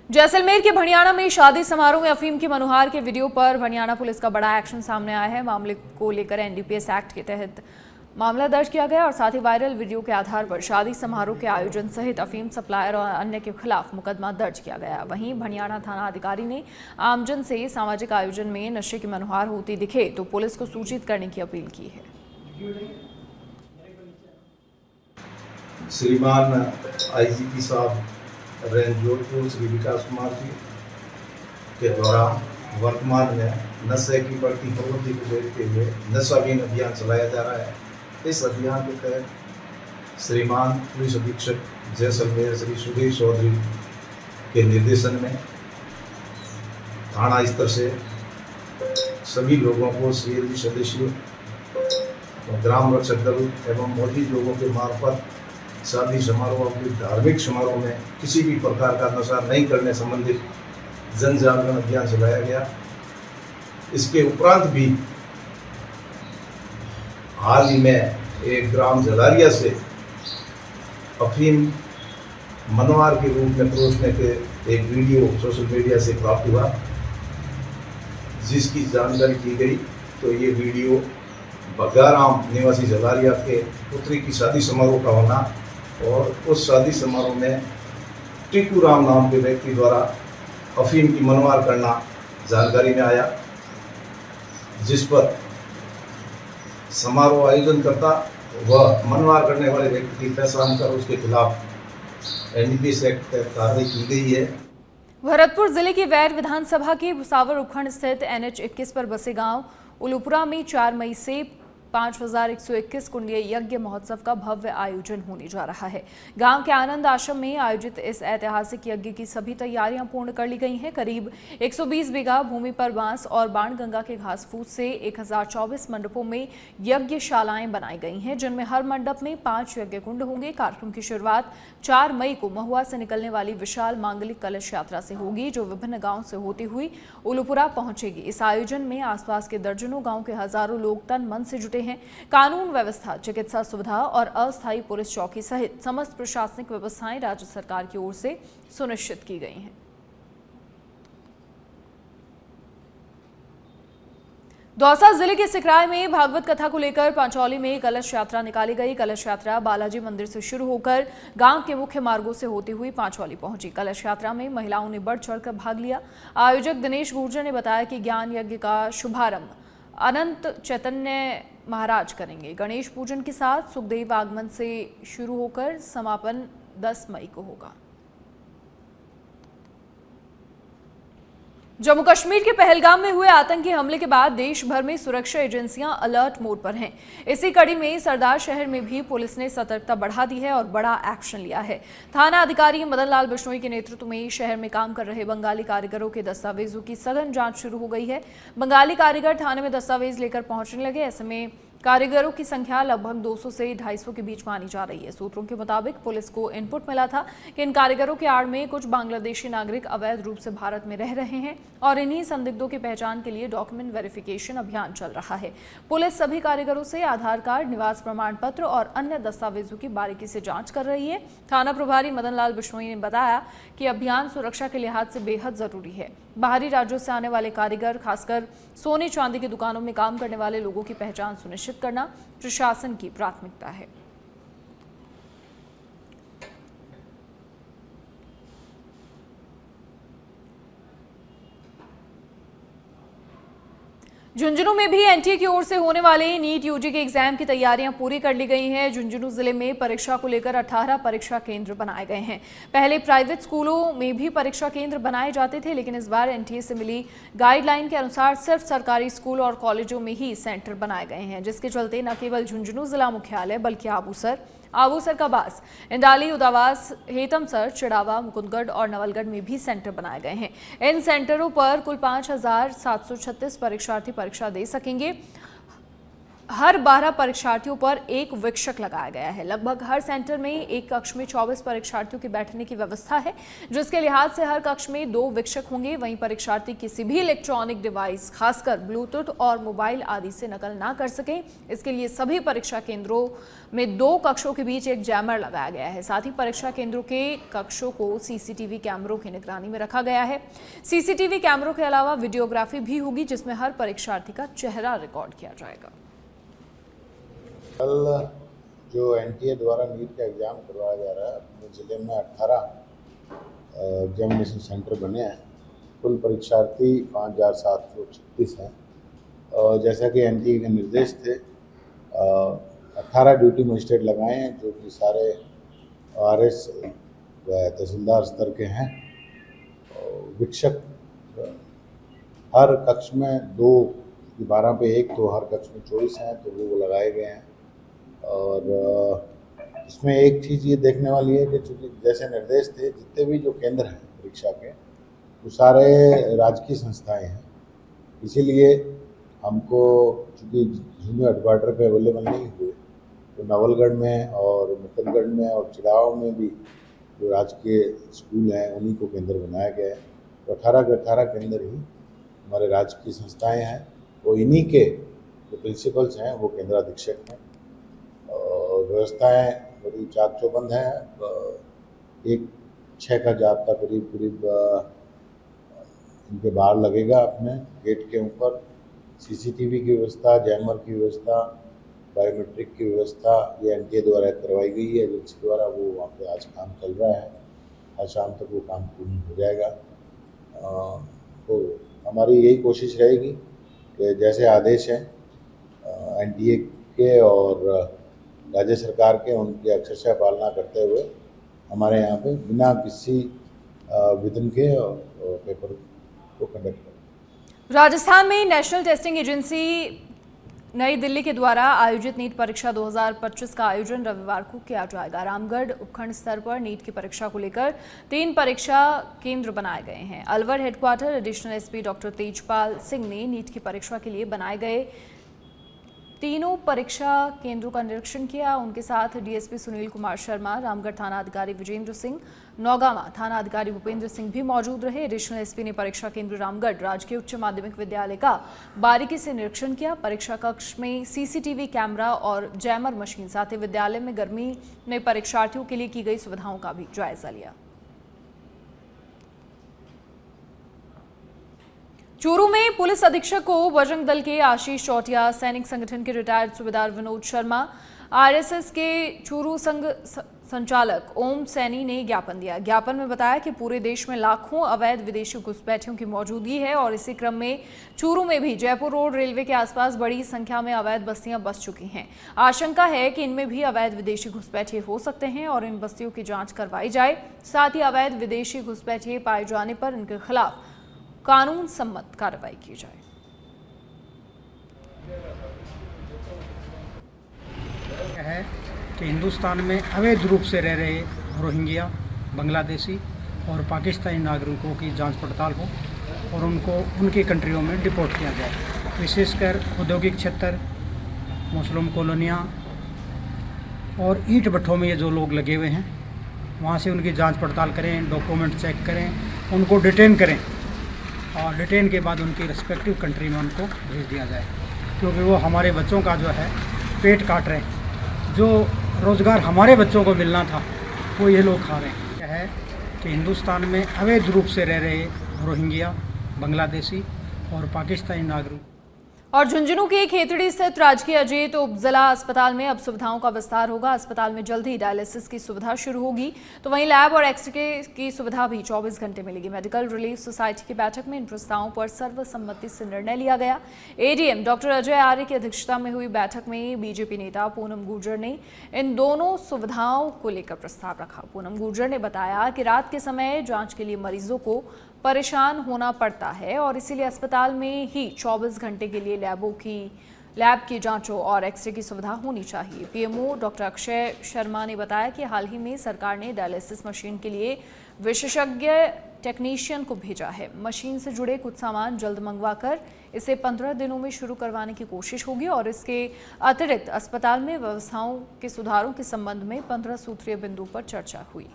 जैसलमेर के भणियाना में शादी समारोह में अफीम की मनुहार के वीडियो पर भणियाना पुलिस का बड़ा एक्शन सामने आया है। मामले को लेकर एनडीपीएस एक्ट के तहत मामला दर्ज किया गया और साथ ही वायरल वीडियो के आधार पर शादी समारोह के आयोजन सहित अफीम सप्लायर और अन्य के खिलाफ मुकदमा दर्ज किया गया। वहीं भणियाना थाना अधिकारी ने आमजन से सामाजिक आयोजन में नशे की मनुहार होती दिखे तो पुलिस को सूचित करने की अपील की है। श्रीमान आईजीपी साहब रेंज जोधपुर श्री विकास कुमार जी के द्वारा वर्तमान में नशे की बढ़ती प्रवृत्ति को देखते हुए नशाविहीन अभियान चलाया जा रहा है। इस अभियान के तहत श्रीमान पुलिस अधीक्षक जैसलमेर श्री सुधीर चौधरी के निर्देशन में थाना स्तर से सभी लोगों को सीएलजी सदस्यों, ग्राम रक्षक दल एवं मौजूद लोगों के मार्फत शादी समारोह और धार्मिक समारोह में किसी भी प्रकार का नशा नहीं करने संबंधित जन जागरण अभियान चलाया गया। इसके उपरांत भी हाल ही में एक ग्राम जलारिया से अफीम मनवार के रूप में परोसने के एक वीडियो सोशल मीडिया से प्राप्त हुआ, जिसकी जानकारी की गई तो ये वीडियो बग्गाराम निवासी जलारिया के पुत्री की शादी समारोह का होना और उस शादी समारोह में टीकू राम नाम के व्यक्ति द्वारा अफीम की मनवार करना जानकारी में आया, जिस पर समारोह आयोजन करता व मनवार करने वाले व्यक्ति की पहचान कर उसके खिलाफ एनडीपीएस एक्ट के तहत कार्रवाई की गई है। भरतपुर जिले की वैर विधानसभा के भुसावर उपखंड स्थित NH 21 पर बसे गांव उलुपुरा में 4 मई से 5121 कुंडीय यज्ञ महोत्सव का भव्य आयोजन होने जा रहा है। गांव के आनंद आश्रम में आयोजित इस ऐतिहासिक यज्ञ की सभी तैयारियां पूर्ण कर ली गई हैं। करीब 120 बीघा भूमि पर बांस और बाणगंगा के घास फूस से 1024 मंडपों में यज्ञशालाएं बनाई गई हैं, जिनमें हर मंडप में 5 यज्ञ कुंड होंगे। कार्यक्रम की शुरुआत 4 मई को महुआ से निकलने वाली विशाल मांगलिक कलश यात्रा से होगी, जो विभिन्न गांव से होती हुई उलुपुरा पहुंचेगी। इस आयोजन में आसपास के दर्जनों गांव के हजारों लोग तन मन से जुटे हैं। कानून व्यवस्था, चिकित्सा सुविधा और अस्थायी पुलिस चौकी सहित समस्त प्रशासनिक व्यवस्थाएं राज्य सरकार की ओर से सुनिश्चित की गई हैं। दौसा जिले के सिकराय में भागवत कथा को लेकर पांचौली में कलश यात्रा निकाली गई। कलश यात्रा बालाजी मंदिर से शुरू होकर गांव के मुख्य मार्गों से होती हुई पांचौली पहुंची। कलश यात्रा में महिलाओं ने बढ़ चढ़कर भाग लिया। आयोजक दिनेश गुर्जर ने बताया कि ज्ञान यज्ञ का शुभारंभ अनंत चैतन्य महाराज करेंगे। गणेश पूजन के साथ सुखदेव आगमन से शुरू होकर समापन 10 मई को होगा। जम्मू कश्मीर के पहलगाम में हुए आतंकी हमले के बाद देश भर में सुरक्षा एजेंसियां अलर्ट मोड पर हैं। इसी कड़ी में सरदार शहर में भी पुलिस ने सतर्कता बढ़ा दी है और बड़ा एक्शन लिया है। थाना अधिकारी मदन लाल बिश्नोई के नेतृत्व में शहर में काम कर रहे बंगाली कारीगरों के दस्तावेजों की सघन जांच शुरू हो गई है। बंगाली कारीगर थाने में दस्तावेज लेकर पहुंचने लगे। ऐसे में कारीगरों की संख्या लगभग 200 से 250 के बीच मानी जा रही है। सूत्रों के मुताबिक पुलिस को इनपुट मिला था कि इन कारीगरों के आड़ में कुछ बांग्लादेशी नागरिक अवैध रूप से भारत में रह रहे हैं और इन्हीं संदिग्धों की पहचान के लिए डॉक्यूमेंट वेरिफिकेशन अभियान चल रहा है। पुलिस सभी कारीगरों से आधार कार्ड, निवास प्रमाण पत्र और अन्य दस्तावेजों की बारीकी से जांच कर रही है। थाना प्रभारी मदन लाल बिश्नोई ने बताया कि अभियान सुरक्षा के लिहाज से बेहद जरूरी है। बाहरी राज्यों से आने वाले कारीगर, खासकर सोने चांदी की दुकानों में काम करने वाले लोगों की पहचान सुनिश्चित करना प्रशासन की प्राथमिकता है। झुंझुनू में भी एनटीए की ओर से होने वाले नीट यूजी के एग्जाम की तैयारियां पूरी कर ली गई हैं। झुंझुनू जिले में परीक्षा को लेकर 18 परीक्षा केंद्र बनाए गए हैं। पहले प्राइवेट स्कूलों में भी परीक्षा केंद्र बनाए जाते थे, लेकिन इस बार एनटीए से मिली गाइडलाइन के अनुसार सिर्फ सरकारी स्कूल और कॉलेजों में ही सेंटर बनाए गए हैं, जिसके चलते न केवल झुंझुनू जिला मुख्यालय बल्कि आबूसर का बास, इंडाली, उदावास, हेतमसर, चिड़ावा, मुकुंदगढ़ और नवलगढ़ में भी सेंटर बनाए गए हैं। इन सेंटरों पर कुल 5736 परीक्षार्थी परीक्षा दे सकेंगे। हर 12 परीक्षार्थियों पर एक विक्षक लगाया गया है। लगभग हर सेंटर में एक कक्ष में 24 परीक्षार्थियों के बैठने की व्यवस्था है, जिसके लिहाज से हर कक्ष में 2 विक्षक होंगे। वहीं परीक्षार्थी किसी भी इलेक्ट्रॉनिक डिवाइस, खासकर ब्लूटूथ और मोबाइल आदि से नकल ना कर सकें, इसके लिए सभी परीक्षा केंद्रों में 2 कक्षों के बीच एक जैमर लगाया गया है। साथ ही परीक्षा केंद्रों के कक्षों को सीसीटीवी कैमरों की निगरानी में रखा गया है। सीसीटीवी कैमरों के अलावा वीडियोग्राफी भी होगी, जिसमें हर परीक्षार्थी का चेहरा रिकॉर्ड किया जाएगा। कल जो एनटीए द्वारा नीट का एग्ज़ाम करवाया जा रहा है, अपने ज़िले में 18 एग्जामिनेशन सेंटर बने हैं। कुल परीक्षार्थी 5736 हैं। जैसा कि एनटीए के निर्देश थे, 18 ड्यूटी मजिस्ट्रेट लगाए हैं, जो कि सारे आरएस व तहसीलदार स्तर के हैं। विक्षक हर कक्ष में 2, 12 पे 1, तो हर कक्ष में 24 हैं, तो वो लगाए गए हैं। और इसमें एक चीज़ ये देखने वाली है कि चूँकि जैसे निर्देश थे, जितने भी जो केंद्र हैं परीक्षा के, वो सारे राजकीय संस्थाएं हैं। इसीलिए हमको चूँकि जूनियर हेडक्वार्टर पे अवेलेबल नहीं हुए, तो नवलगढ़ में और मुकुंदगढ़ में और चिराव में भी जो राजकीय स्कूल हैं, उन्हीं को केंद्र बनाया गया है। तो 18 के 18 केंद्र ही हमारे राजकीय संस्थाएँ हैं। वो इन्हीं के जो प्रिंसिपल्स हैं, वो केंद्राधीक्षक हैं। व्यवस्थाएं बड़ी चाक चौबंद हैं। एक 6 का जाब्ता करीब इनके बाहर लगेगा, अपने गेट के ऊपर। सीसीटीवी की व्यवस्था, जैमर की व्यवस्था, बायोमेट्रिक की व्यवस्था ये एनटीए द्वारा करवाई गई है, एजेंसी द्वारा। वो वहाँ पे आज काम चल रहा है। आज शाम तक वो काम पूर्ण हो जाएगा। तो हमारी यही कोशिश रहेगी कि जैसे आदेश हैं एनटीए के और राज्य सरकार के, उनकी अक्षरशः पालना करते हुए हमारे यहाँ पे बिना किसी विघ्न के पेपर को कंडक्ट करें। राजस्थान में नेशनल टेस्टिंग एजेंसी नई दिल्ली के द्वारा आयोजित नीट परीक्षा 2025 का आयोजन रविवार को किया जाएगा। रामगढ़ उपखंड स्तर पर नीट की परीक्षा को लेकर 3 परीक्षा केंद्र बनाए गए हैं। Alwar headquarter additional SP doctor Tejpal Singh ने नीट की परीक्षा के लिए बनाए गए 3 परीक्षा केंद्रों का निरीक्षण किया। उनके साथ डीएसपी सुनील कुमार शर्मा, रामगढ़ थाना अधिकारी विजेंद्र सिंह, नौगामा थाना अधिकारी भूपेंद्र सिंह भी मौजूद रहे। एडिशनल एसपी ने परीक्षा केंद्र रामगढ़ राजकीय उच्च माध्यमिक विद्यालय का बारीकी से निरीक्षण किया। परीक्षा कक्ष में सीसीटीवी कैमरा और जैमर मशीन, साथ ही विद्यालय में गर्मी में परीक्षार्थियों के लिए की गई सुविधाओं का भी जायजा लिया। चूरू में पुलिस अधीक्षक को बजरंग दल के आशीष चौटिया, सैनिक संगठन के रिटायर्ड सूबेदार विनोद शर्मा, आरएसएस के चूरू संघ संचालक ओम सैनी ने ज्ञापन दिया। ज्ञापन में बताया कि पूरे देश में लाखों अवैध विदेशी घुसपैठियों की मौजूदगी है और इसी क्रम में चूरू में भी जयपुर रोड रेलवे के आसपास बड़ी संख्या में अवैध बस्तियां बस चुकी हैं। आशंका है कि इनमें भी अवैध विदेशी घुसपैठिए हो सकते हैं और इन बस्तियों की जांच करवाई जाए। साथ ही अवैध विदेशी घुसपैठिए पाए जाने पर इनके खिलाफ कानून सम्मत कार्रवाई की जाए। है कि हिंदुस्तान में अवैध रूप से रह रहे रोहिंग्या, बांग्लादेशी और पाकिस्तानी नागरिकों की जांच पड़ताल हो और उनको उनकी कंट्रियों में डिपोर्ट किया जाए। विशेषकर औद्योगिक क्षेत्र, मुस्लिम कॉलोनियाँ और ईंट भट्ठों में ये जो लोग लगे हुए हैं, वहाँ से उनकी जांच पड़ताल करें, डॉक्यूमेंट चेक करें, उनको डिटेन करें और डिटेन के बाद उनकी रिस्पेक्टिव कंट्री में उनको भेज दिया जाए, क्योंकि वो हमारे बच्चों का जो है पेट काट रहे हैं। जो रोज़गार हमारे बच्चों को मिलना था वो ये लोग खा रहे हैं। यह है कि हिंदुस्तान में अवैध रूप से रह रहे रोहिंग्या, बांग्लादेशी और पाकिस्तानी नागरिक। और झुंझुनू के खेतड़ी स्थित राजकीय अजैत उप जिला अस्पताल में अब सुविधाओं का विस्तार होगा। अस्पताल में जल्द ही डायलिसिस की सुविधा शुरू होगी, तो वहीं लैब और एक्सरे की सुविधा भी 24 घंटे मिलेगी। मेडिकल रिलीफ सोसाइटी की बैठक में इन प्रस्तावों पर सर्वसम्मति से निर्णय लिया गया। एडीएम डॉक्टर अजय आर्य की अध्यक्षता में हुई बैठक में बीजेपी नेता पूनम गुर्जर ने इन दोनों सुविधाओं को लेकर प्रस्ताव रखा। पूनम गुर्जर ने बताया कि रात के समय जाँच के लिए मरीजों को परेशान होना पड़ता है और इसीलिए अस्पताल में ही 24 घंटे के लिए लैब की जांचों और एक्सरे की सुविधा होनी चाहिए। पीएमओ डॉक्टर अक्षय शर्मा ने बताया कि हाल ही में सरकार ने डायलिसिस मशीन के लिए विशेषज्ञ टेक्नीशियन को भेजा है। मशीन से जुड़े कुछ सामान जल्द मंगवाकर इसे 15 दिनों में शुरू करवाने की कोशिश होगी और इसके अतिरिक्त अस्पताल में व्यवस्थाओं के सुधारों के संबंध में 15 सूत्रीय बिंदु पर चर्चा हुई।